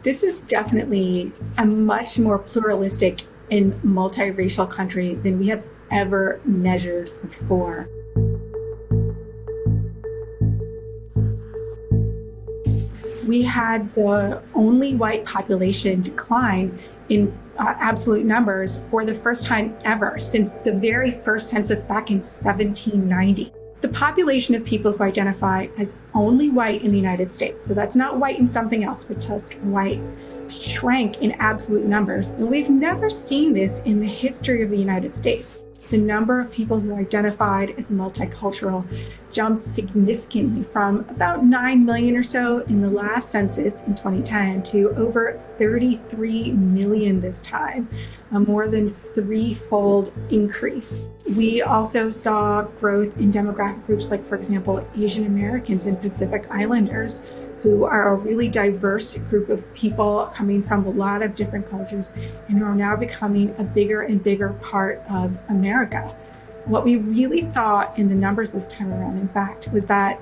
This is definitely a much more pluralistic and multiracial country than we have ever measured before. We had the only white population decline in absolute numbers for the first time ever since the very first census back in 1790. The population of people who identify as only white in the United States, so that's not white in something else, but just white, shrank in absolute numbers. And we've never seen this in the history of the United States. The number of people who identified as multicultural jumped significantly from about 9 million or so in the last census in 2010 to over 33 million this time, a more than threefold increase. We also saw growth in demographic groups like, for example, Asian Americans and Pacific Islanders, who are a really diverse group of people coming from a lot of different cultures and who are now becoming a bigger and bigger part of America. What we really saw in the numbers this time around, in fact, was that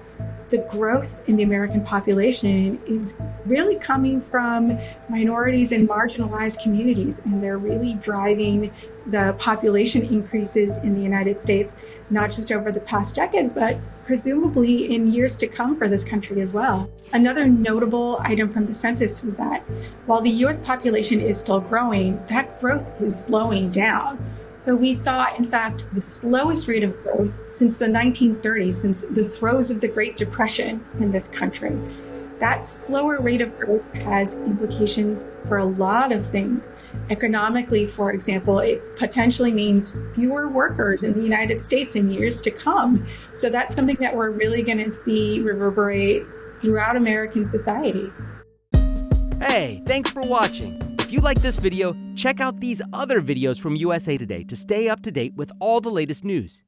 the growth in the American population is really coming from minorities and marginalized communities, and they're really driving the population increases in the United States, not just over the past decade, but presumably in years to come for this country as well. Another notable item from the census was that while the US population is still growing, that growth is slowing down. So we saw, in fact, the slowest rate of growth since the 1930s, since the throes of the Great Depression in this country. That slower rate of growth has implications for a lot of things. Economically, for example, it potentially means fewer workers in the United States in years to come. So that's something that we're really going to see reverberate throughout American society. Hey, thanks for watching. If you like this video, check out these other videos from USA Today to stay up to date with all the latest news.